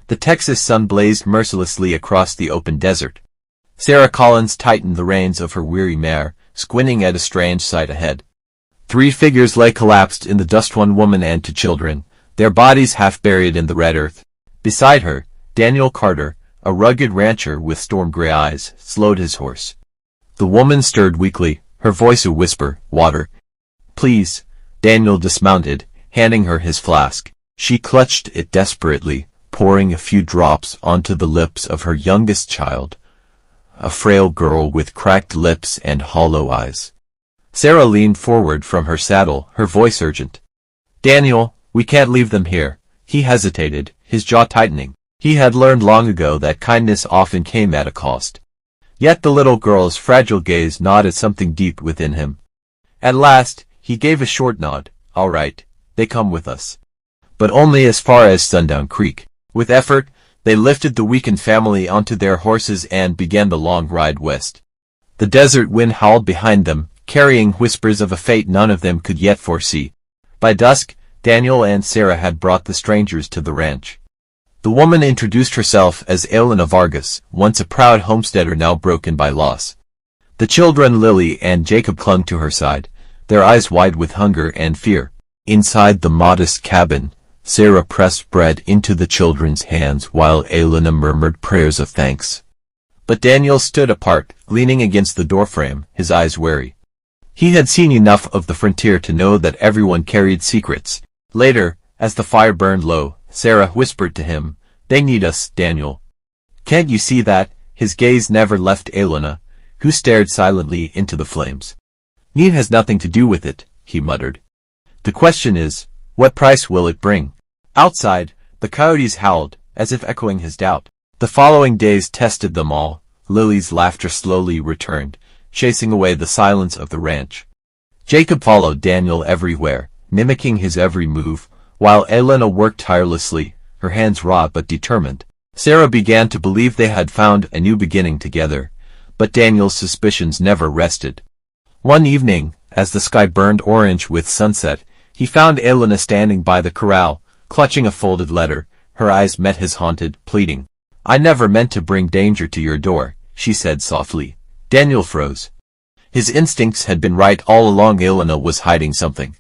The Texas sun blazed mercilessly across the open desert. Sarah Collins tightened the reins of her weary mare, squinting at a strange sight ahead. 3 figures lay collapsed in the dust, 1 woman and 2 children, their bodies half buried in the red earth. Beside her, Daniel Carter, a rugged rancher with storm-gray eyes, slowed his horse. The woman stirred weakly, her voice a whisper, "Water." "Please." Daniel dismounted, handing her his flask. She clutched it desperately, pouring a few drops onto the lips of her youngest child, a frail girl with cracked lips and hollow eyes. Sarah leaned forward from her saddle, her voice urgent. "Daniel, we can't leave them here." He hesitated, his jaw tightening. He had learned long ago that kindness often came at a cost. Yet the little girl's fragile gaze gnawed at something deep within him. At last, he gave a short nod. "All right, they come with us." But only as far as Sundown Creek. With effort, they lifted the weakened family onto their horses and began the long ride west. The desert wind howled behind them, carrying whispers of a fate none of them could yet foresee. By dusk, Daniel and Sarah had brought the strangers to the ranch. The woman introduced herself as Elena Vargas, once a proud homesteader now broken by loss. The children Lily and Jacob clung to her side, their eyes wide with hunger and fear. Inside the modest cabin, Sarah pressed bread into the children's hands while Elena murmured prayers of thanks. But Daniel stood apart, leaning against the doorframe, his eyes wary. He had seen enough of the frontier to know that everyone carried secrets. Later, as the fire burned low, Sarah whispered to him, "They need us, Daniel. Can't you see that?" His gaze never left Elena, who stared silently into the flames. "Need has nothing to do with it," he muttered. "The question is, what price will it bring?" Outside, the coyotes howled, as if echoing his doubt. The following days tested them all. Lily's laughter slowly returned, chasing away the silence of the ranch. Jacob followed Daniel everywhere, mimicking his every move, while Elena worked tirelessly, her hands raw but determined. Sarah began to believe they had found a new beginning together, but Daniel's suspicions never rested. One evening, as the sky burned orange with sunset, he found Elena standing by the corral, clutching a folded letter. Her eyes met his haunted, pleading. "I never meant to bring danger to your door," she said softly. Daniel froze. His instincts had been right all along. Elena was hiding something.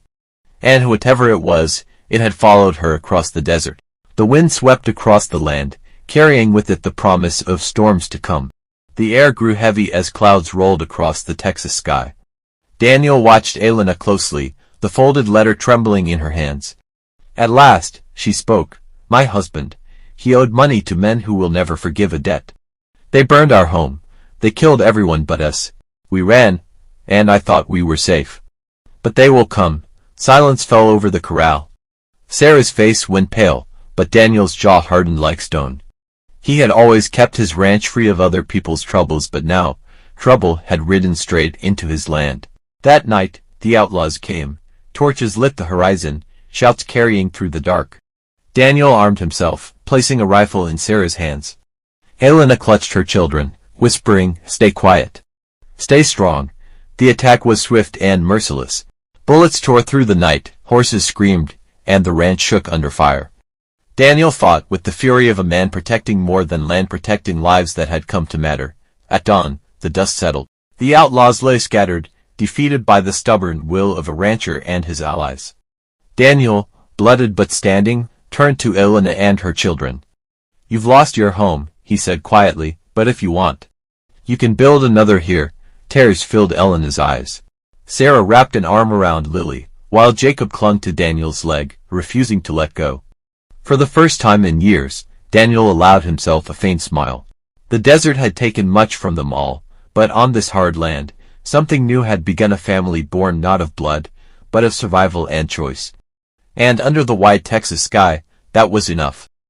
And whatever it was, it had followed her across the desert. The wind swept across the land, carrying with it the promise of storms to come. The air grew heavy as clouds rolled across the Texas sky. Daniel watched Elena closely, the folded letter trembling in her hands. At last, she spoke. "My husband. He owed money to men who will never forgive a debt. They burned our home. They killed everyone but us. We ran, and I thought we were safe. But they will come." Silence fell over the corral. Sarah's face went pale, but Daniel's jaw hardened like stone. He had always kept his ranch free of other people's troubles, but now, trouble had ridden straight into his land. That night, the outlaws came. Torches lit the horizon, shouts carrying through the dark. Daniel armed himself, placing a rifle in Sarah's hands. Elena clutched her children, whispering, "Stay quiet. Stay strong." The attack was swift and merciless. Bullets tore through the night, horses screamed, and the ranch shook under fire. Daniel fought with the fury of a man protecting more than land, protecting lives that had come to matter. At dawn, the dust settled. The outlaws lay scattered, defeated by the stubborn will of a rancher and his allies. Daniel, blooded but standing, turned to Elena and her children. "You've lost your home," he said quietly, "but if you want, you can build another here." Tears filled Elena's eyes. Sarah wrapped an arm around Lily, while Jacob clung to Daniel's leg, refusing to let go. For the first time in years, Daniel allowed himself a faint smile. The desert had taken much from them all, but on this hard land, something new had begun, a family born not of blood, but of survival and choice. And under the wide Texas sky, that was enough.